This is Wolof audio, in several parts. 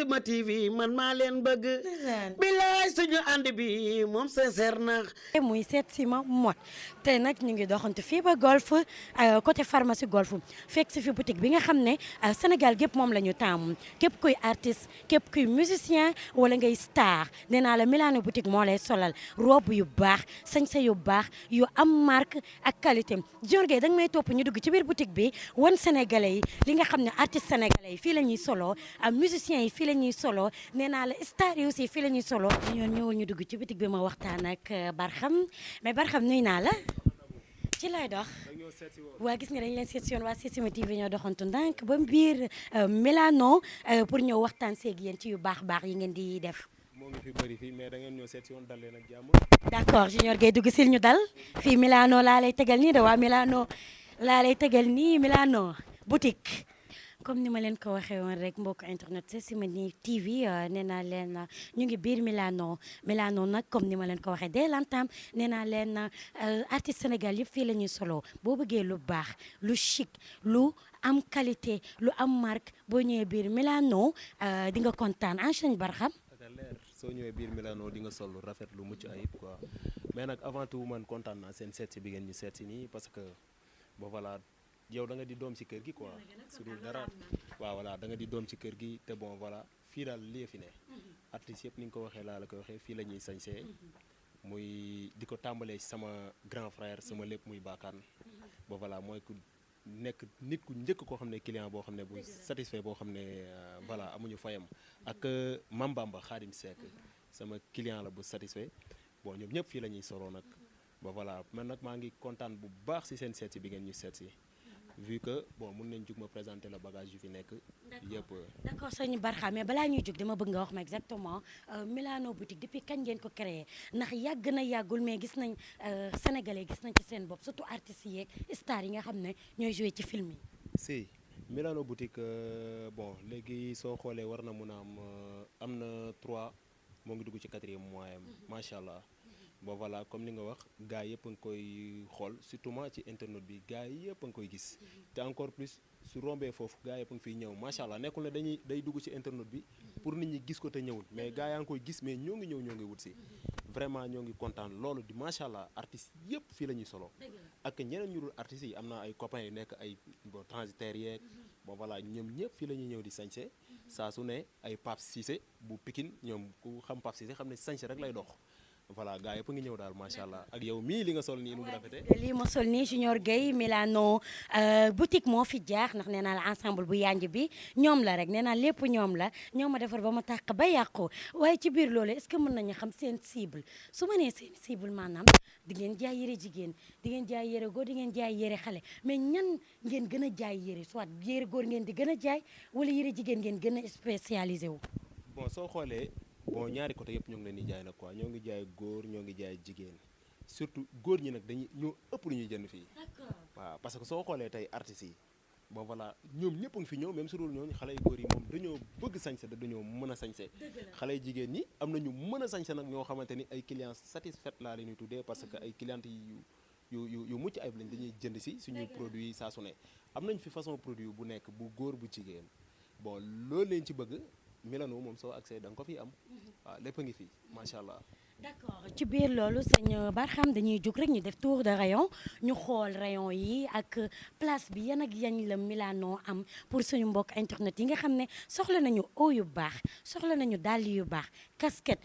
Setsima TV man maa leen bëgg bilaay suñu ànd bi moom sincère na muy Setsima mode tey nag ñu ngi doxantu fii ba golf côté pharmacie golf fekk si fi boutique bi nga xam ne Sénégal gépp moom la ñu taamu képp kuy artiste képp kuy musicien wala ngay star nee naa la Milano boutique moo lay solal robe yu baax sañse yu baax yu am marque ak qualité Dior Gueye da nga may topp ñu dugg ci biir boutique bi wan sénégalais yi li nga xam ne artiste sénégalais yi fii la ñuy solo musiciens yi fii la ñuy solo nee naa la star yi aussi fii la ñuy solo ñoon ñëwul ñu dugg ci boutique bi ma waxtaan ak Barham mais Barham nuy naa la ci lay dox waa gis nga dañ leen seet si yoon waa Setsima TV ñoo doxantu ndànk ba biir Milano pour ñëw waxtaan seeg yéen ci yu baax yi ngeen di def moo ngi fi bëri fii mais da ngeen ñoo seet si woon dal leen ak jàmm. d'accord Junior Gueye dugg sil ñu dal fii Milano laa lay tegal nii de waa Milano laa lay tegal nii Milano boutique comme ni ma leen ko waxee woon rek mbokk internet Setsima TV nee naa leen ñu ngi biir Milano nag comme ni ma leen ko waxee dès l'entame nee naa leen artiste Sénégal yëpp fii la ñuy solo boo bëggee lu baax lu chic lu am qualité lu am marque boo ñëwee biir Milano di nga kontaan enchaîne Barham soo ñëwee biir Milano di nga sol lu rafet lu mucc ayib quoi mais nag avant tout man kontaan naa seen seet si bi ngeen ñu seet si nii parce que bon voilà yow da nga di doom ci kër gi quoi su dul dara waaw voilà da nga di doom ci kër gi te bon voilà fii daal lii fi ne artistes yëpp ni nga ko waxee laa la ko waxee fii la ñuy sañsee muy di ko tàmbalee ci sama grand frère sama lépp muy baakaan bon voilà mooy ku nekk nit ku njëkk koo xam ne client boo xam ne bu satisfait boo xam ne voilà amuñu fayam ak Mambamba Khadim Seck sama client la bu satisfait bon ñoom ñëpp fii la ñuy soroo nag ba voilà man nag maa ngi kontaan bu baax ci seen seet si bi ngeen ñu seet si vu que bon mun nañ jug ma présenter le bagage yu fi nekk yëpp d'accord sëñ Barham mais balaa ñuy jug dama bëgg nga wax ma exactement Milano boutique depuis kañ ngeen ko créé ndax yàgg na yàggul mais gis nañ sénégalais gis nañ ci seen bopp surtout artistes yeeg stars yi nga xam ne ñooy joué ci film yi si Milano boutique bon léegi soo xoolee war na mun a am na 3 moo ngi dugg ci 4e mois am macha allah bon voilà comme ni nga wax gars yëpp a ngi koy xool surtout ci internet bi gars yëpp a ngi koy gis te encore plus su rombee foofu gars yëpp a ngi fiy ñëw macha allah nekkul ne day dugg ci internet bi pour nit ñi gis ko te ñëwul mais gars yaa ngi koy gis mais ñoo ngi ñëw ñoo ngi wut si vraiment ñoo ngi kontaan loolu di macha allah artistes yëpp fii la ñuy solo ak ñeneen ñu dul artistes yi am na ay copains yu nekk ay bon transitaires yeeg bon voilà ñoom ñëpp fii la ñuy ñëw di sañse saa su ne ay Pape Cissé bu Pikine ñoom ku xam Pape Cissé xam ne sañse rek lay dox voilà gars yëpp a ngi ñëw daal macha allah ak yow mii li nga sol nii nu mu rafetee lii ma sol nii Junior Gueye Milano boutique moo fi jaax ndax nee naa la ensemble bu yanj bi ñoom la rek nee naa lépp ñoom la ñoo ma defar ba ma tàq ba yàqu waaye ci biir loolu est-ce que mën nañu xam seen cible su ma nee seen cible maanaam di ngeen jaay yëre jigéen di ngeen jaay yëre góor di ngeen jaay yëre xale mais ñan ngeen gën a jaay yëre soit yëre góor ngeen di gën a jaay wala yëre jigéen ngeen gën a spécialisé wu bon soo xoolee bon ñaari côté yëpp ñoo ngi leen di jaay nag quoi ñoo ngi jaay góor ñoo ngi jaay jigéen surtout góor ñi nag dañuy ñoo ëpp lu ñuy jënd fii waaw parce que soo xoolee tey artistes yi bon voilà ñoom ñëpp a ngi fi ñëw même su dul ñooñu xale yu góor yi moom dañoo bëgg sañse da dañoo mën a sañse xale yu jigéen ñi am na ñu mën a sañse nag ñoo xamante ni ay clients satisfaits laa leen di tuddee parce que ay clientes yu mucc ayib lañ dañuy jënd si suñuy produit saa su ne am nañ fi façon produit bu nekk bu góor bu jigéen bon loolu leen ci bëgg Milano moom soo accès da nga ko fi am waaw lépp a ngi fi macha allah. d'accord ci biir loolu sëñ Barham dañuy jóg rek ñu def tour de rayon ñu xool rayon yi ak place bi yan ak yan la Milano am pour suñu mbokk internet yi nga xam ne soxla nañu eau yu baax soxla nañu dàll yu baax casquette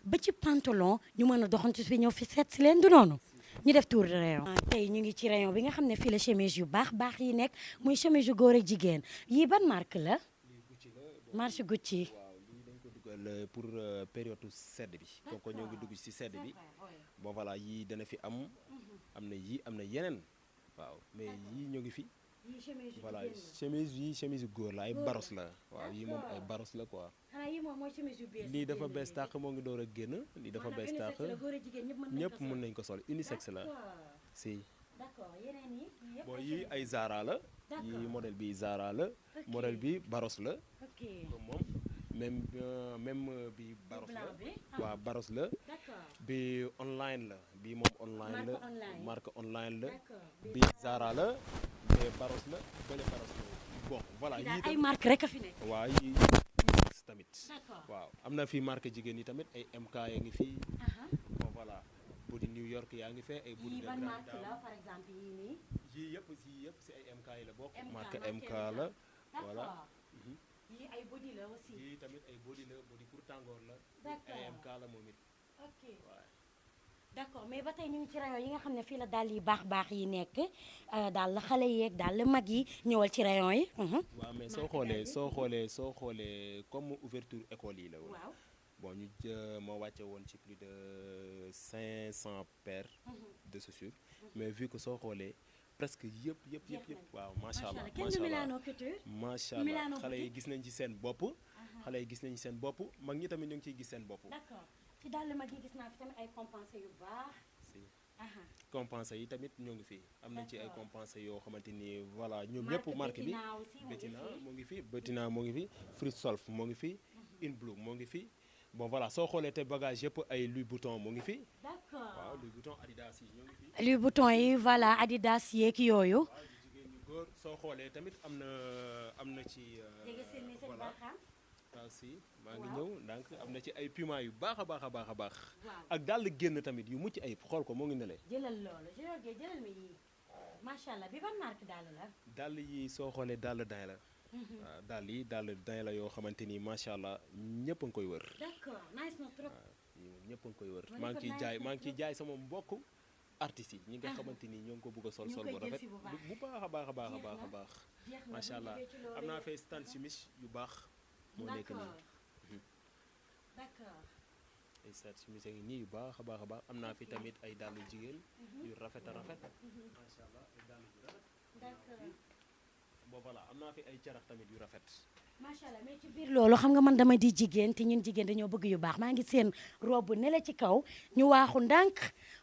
ba ci pantalon ñu mën a doxantu fi ñëw fi seet si leen du noonu ñu def tour de rayon. tey ñu ngi ci rayon bi nga xam ne fii la chemise yu baax yi nekk muy chemise yu góor ak jigéen yii ban marque la. marche Gucci waaw lii dañ ko dugal pour période sedd bi donc ñoo ngi dugg ci sedd bi bon voilà yii dana fi am na yii am na yeneen waaw mais yii ñoo ngi fi voilà chemise yu góor la ay baros la waaw yii moom ay baros la quoi lii dafa bees tàq moo ngi door a génn lii dafa bees tàq ñëpp mën nañ ko sol unisexe la si bon yii ay Zara la yii modèle bi Zara la modèle bi baros la moom même bi baros la waaw baros la bi online la bi moom online la marque online la bi Zara la mais baros la bële baros la bon voilà yii ay marque rek a fi nekk waaw yii tamit D'accord. waaw am na fi marque jigéen yi tamit ay MK yaa ngi fii bon voilà body New York yaa ngi fee ay body yii de ban grande marque la dame par exemple yii nii. yii yëpp si ay MK yi la bokk MK, marque marque MK MK. la voilà D'accord. yii ay body la aussi. yii tamit ay body la body pour tàngoor la D'accord. ay MK la moom it ok waaw d'accord mais ba tey ñu ngi ci rayon yi nga xam ne fii la daal yi baax yi nekk daal la xale yeeg daal la mag yi ñëwal ci rayon yi. waaw mais Marque soo xoolee comme ouverture école yi la woon waaw. bon ñu moo wàcce woon ci plus de 500 paires de chaussures mais vu que soo xoolee presque yëpp waaw macha allah kenn du Milano Couture. macha Milano allah xale yi boutique. gis nañ ci seen bopp xale yi gis nañ ci seen bopp mag ñi tamit ñu ngi ciy gis seen bopp d'accord ci daal mag yi gis naa fi tamit ay compensé yu baax. si compensé yi tamit ñoo ngi fi am nañ ci ay compensé yoo xamante ni voilà ñoom ñëpp marque bi Bettina moo ngi fi Bettina moo ngi fi Fruit Solf moo ngi fi In Blue moo ngi fi bon voilà soo xoolee te bagage yëpp ay Louis Vuitton moo ngi fi d'accord waaw Louis Vuitton Adidas yi ñoo ngi fi Louis Vuitton yi voilà Adidas yeeg yooyu. waaw yu jigéen ñu góor soo xoolee tamit am na ci voilà waaw si maa ngi ñëw donc am na ci ay puma yu baax a baax a baax a baax ak dàll génn tamit yu mucc ayib xool ko moo ngi nelee jëlal loolu jëlal ma yii macha allah bi ban marque daal la. dàll yi soo xoolee dàll dañ la waaw dàll yi dàll dañ la yoo xamante ni macha allah ñëpp a ngi koy wër d'accord nice na trop. waaw ñëpp a ngi koy wër Ma ne maa ko ngi ciy nice jaay na maa ngi ciy trop. jaay sama mbokk artistes yi ñi nga xamante ni ñoo ngi ko bëgg a sol ñu sol koy bu jël rafet si bu baax. bu baax a baax a baax a Jeex baax a na. baax jeex na macha allah am naa fay stand simis yu baax moo nekk nii d'accord ay stand simis a ngi nii yu baax a baax a baax am naa fi tamit ay dàllu jigéen yu rafet a rafet macha allah ay dàll yu rafet d'accord bon voilà am naa fi ay carax tamit yu rafet macha allah mais ci biir loolu xam nga man dama di jigéen te ñun jigéen dañoo bëgg yu baax maa ngi seen robe ne la ci kaw ñu waaxu ndànk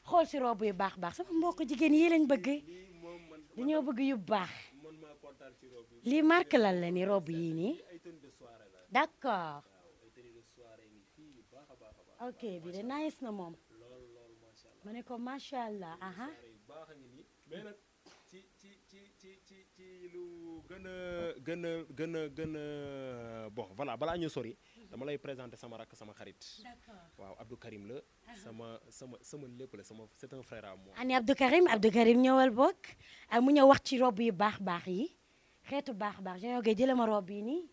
xool si robe yu baax sama mbokk jigéen yi lañ bëgg lii moom man dañoo bëgg yu baax man maa kontaan ci robe yi lii marque lan la ni robe yii nii ay tenue de soirée la d'accord waaw ay tenue de soirée ngi fii yu baax a baax a baax ok bi de nice na moom loolu macha allah ma ne ko macha allah aha soirée yu baax a ngi nii mais nag ci lu gën a bon voilà balaa ñu sori dama lay présenter sama rakk sama xarit d'accord waaw Abdou Karim la sama lépp la c'est un frère à moi ani Abdou Karim ñëwal bokk mu ñëw wax ci robe yu baax yi xeetu baax ñoo ngi jëlee ma robe yi nii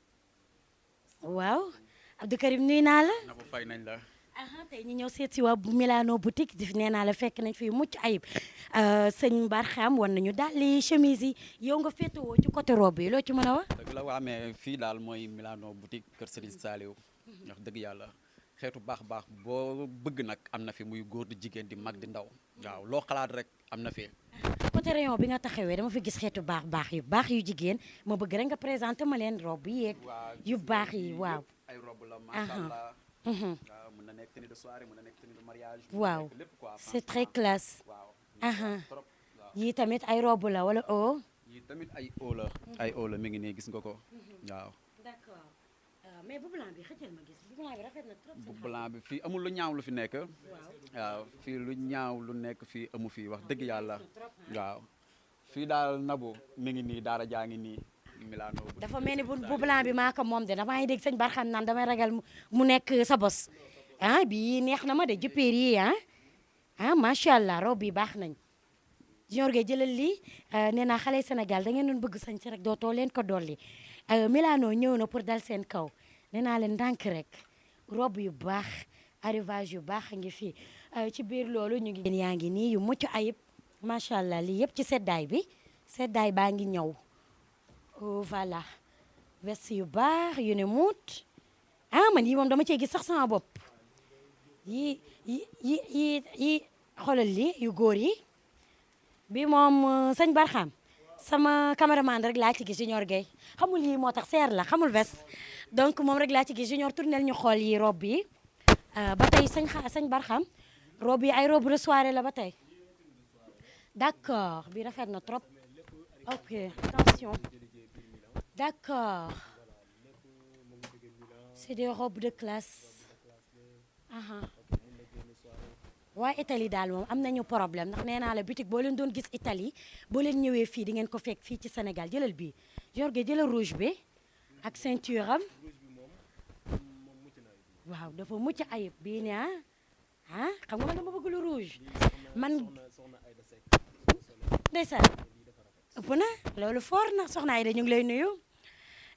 waaw Abdou Karim nuyu naa la. na bu fay nañ la. tey ñu ñëw seet si waa Milano boutique di nee naa la fekk nañ fi mucc ayib sëñ Barham wan nañu daal li chemise yi yow nga féetewoo ci côté robe yi loo ci mën a wax. dëgg la waa mais fii daal mooy Milano boutique kër Serigne Saliou wax dëgg yàlla xeetu baax boo bëgg nag am na fi muy góor di jigéen di mag di ndaw waaw loo xalaat rek am na fi. côté rayon bi nga taxawee dama fi gis xeetu baax yu jigéen ma bëgg rek nga présenté ma leen robe yi yeeg yu baax yi waaw. ay robe la macha allah. waaw mën na nekk tenue de soirée mën na nekk tenue de mariage. waaw lépp quoi c'est très classe. waaw trop waaw. yii tamit ay robe la wala o. yii tamit ay o la. ay o la mi ngi nii gis nga ko waaw. d'accord mais bu blanc bi xëccal ma gis bu blanc bi rafet na trop. bu blanc bi fii amul lu ñaaw lu fi nekk. waaw fii lu ñaaw lu nekk fii amu fii wax dëgg yàlla. waaw fii daal Nabou mi ngi nii daara jaa ngi nii Milano. dafa mel ni bu blanc bi maa ko moom de damaa ngi dégg sëñ Barxam naan damay ragal mu nekk sa bos bii neex na ma de juppeer yi macha allah robe yi baax nañ Junior Gueye jëlal lii nee naa xale Sénégal da ngeen doon bëgg sañ ci rek dootoo leen ko dolli Milano ñëw na pour dal seen kaw nee naa leen ndànk rek robe yu baax arrivage yu baax a ngi fii ci biir loolu ñu ngi yaa ngi nii yu mucc ayib macha allah lii yëpp ci seddaay bi seddaay baa ngi ñëw voilà veste yu baax yu ne muut man yi moom dama cee gis sax sama bopp yi xoolal li yu góor yi bi moom sëñ Barxam sama caméraman rek laa ci gis Junior Gueye xamul yi moo tax seer la xamul veste donc moom rek laa ci gis Junior tournel ñu xool yi robe yi ba tey sëñ Barxam robe yi ay robe de soirée la ba tey d'accord bi rafet na trop ok attention d'accord c'est des robes de classe waa Italie daal moom am nañu problème ndax nee naa la boutique boo leen doon gis Italie boo leen ñëwee fii di ngeen ko fekk fii ci Sénégal jëlal bii Junior Gueye jëlal rouge bi ak ceinture am rouge bi moom waaw dafa mucc ayib bii ne xam nga man dama bëgg lu rouge man soxna Aïda Seck ndeysaan ëpp na loolu fort na soxna Aïda ñu ngi lay nuyu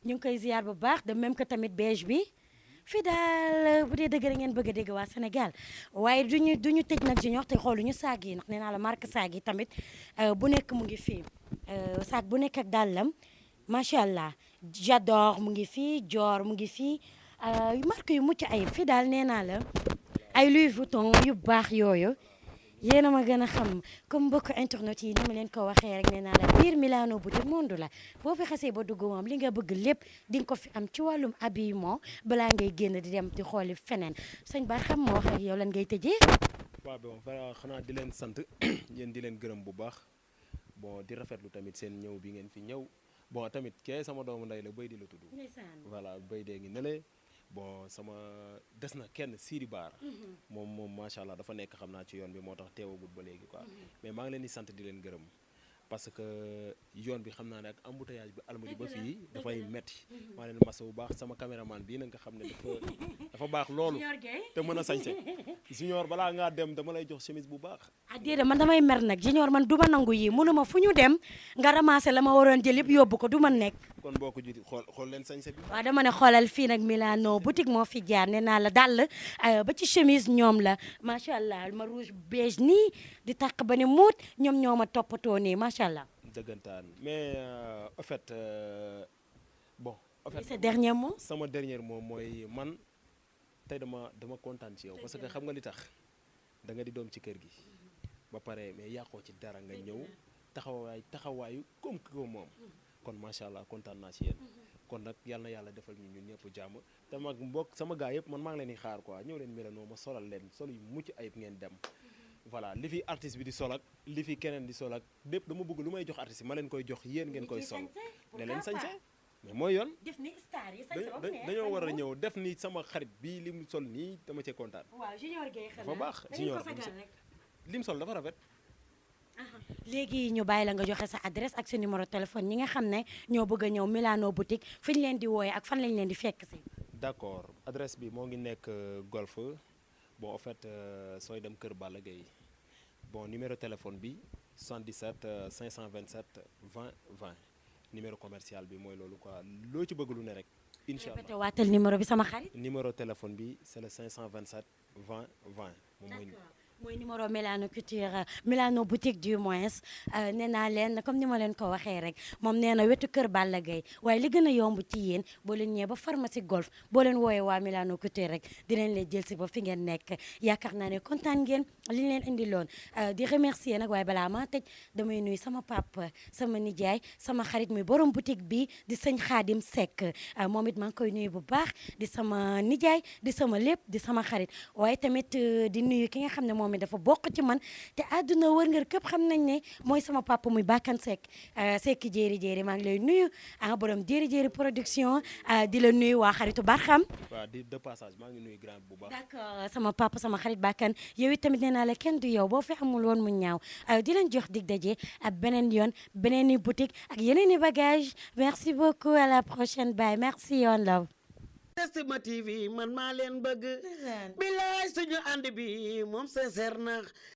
ñu ngi koy ziar bu baax de même que tamit beige bi fii daal bu dee dëgg rek ngeen bëgg a dégg waa Sénégal waaye duñu tëj nag Junior te xooluñu saag yi ndax nee naa la marque saag yi tamit bu nekk mu ngi fii saag bu nekk ak dàllam macha allah j'adore mu ngi fii Dior mu ngi fii marque yu mucc ayib fii daal nee naa la ay Louis Vuitton yu baax yooyu yéen a ma gën a xam comme mbokk internet yi ni ma leen ko waxee rek nee naa la biir Milano boutique monde la boo fi xasee ba dugg moom li nga bëgg lépp di nga ko fi am ci wàllum habillement balaa ngay génn di dem di xooli feneen sëñ Ba xam moo wax ak yow lan ngay tëjee. waaw bon xanaa di leen sant yéen di leen gërëm bu baax bon di rafetlu tamit seen ñëw bi ngeen fi ñëw bon tamit kee sama doomu ndey la béy di la tudd. voilà béy dee ngi nele bon sama des na kenn Siri Baar moom macha allah dafa nekk xam naa ci yoon bi moo tax teewagul ba léegi quoi mais maa ngi leen di sant di leen gërëm parce que yoon bi xam naa ne ak embouteillage bi almadi ba fii dafay metti maa leen masa bu baax sama caméraman bii na nga xam ne dafa baax loolu te mën a sañse Junior balaa ngaa dem dama lay jox chemise bu baax déedéet man damay mer nag Junior man du ma nangu yi mënuma fu ñu dem nga ramassé la ma waroon jël yëpp yóbbu ko du ma nekk kon boo ko judi xool leen sañse bi waaw dama ne xoolal fii nag Milano boutique moo fi jaar nee naa la dàll ba ci chemise ñoom la macha allah ma rouge beige nii di tàq ba ne muut ñoom ñoo ma toppatoo nii macha allah. dëggantaan mais en fait bon. en fait sa dernier mot. sama dernier mot mooy man tey dama kontaan ci yow parce que xam nga li tax da nga di doom ci kër gi ba pare mais yàqoo ci dara nga ñëw taxawaayu comme que moom. kon macha allah kontaan naa ci yéen kon nag yal na yàlla defal ñu ñun ñëpp jàmm te mag mbokk sama gaa yëpp man maa ngi leen di xaar quoi ñëw leen Milano ma solal leen sol yu mucc ayib ngeen dem voilà li fi artiste bi di sol ak li fi keneen di sol ak lépp dama bëgg lu may jox artiste yi ma leen koy jox yéen ngeen koy sol ne leen sañse mais mooy yoon dañoo war a ñëw def ni sama xarit bii li mu sol nii dama cee kontaan dafa baax Junior li mu sol dafa rafet léegi ñu bàyyi la nga joxe sa adresse ak sa numéro téléphone ñi nga xam ne ñoo bëgg a ñëw Milano boutique fi ñu leen di wooye ak fan lañ leen di fekk si. d'accord adresse bi moo ngi nekk Golf bon en fait sooy dem Kër Balla Gaye bon numéro téléphone bi 77 527 20 20 numéro commercial bi mooy loolu quoi loo ci bëgg lu ne rek incha allah répété waatal numéro bi sama xarit. numéro téléphone bi c'est le 527 20 20 moom mooy numéro Milano Couture Milano boutique du moins nee naa leen comme ni ma leen ko waxee rek moom nee na wetu kër Balla Gaye waaye li gën a yomb ci yéen boo leen ñëwee ba pharmacie Golf boo leen wooyee waa Milano Couture rek dinañ leen jël si ba fi ngeen nekk yaakaar naa ne kontaan ngeen li ñu leen indi loon di remercier nag waaye balaa maa tëj damay nuyu sama papa sama nijaay sama xarit muy borom boutique bi di sëñ Xaadim Seck moom it maa ngi koy nuyu bu baax di sama nijaay di sama lépp di sama xarit waaye tamit di nuyu ki nga xam ne moom dafa bokk ci man te àdduna wërngër képp xam nañ ne mooy sama papa muy Bakkan Seck Seck jéeri maa ngi lay nuyu borom jéeri production di la nuyu waa xaritu Barxam. waaw de passage maa ngi nuyu grand bu baax. d'accord sama papa sama xarit Bakkan yow it tamit nee naa la kenn du yow boo fi amul woon mu ñaaw di leen jox dig daje ak beneen yoon beneen i boutique ak yeneen i bagage merci beaucoup à la prochaine bye merci on love. Setsima TV man maa leen bëgg bilaay suñu ànd bi moom sincère na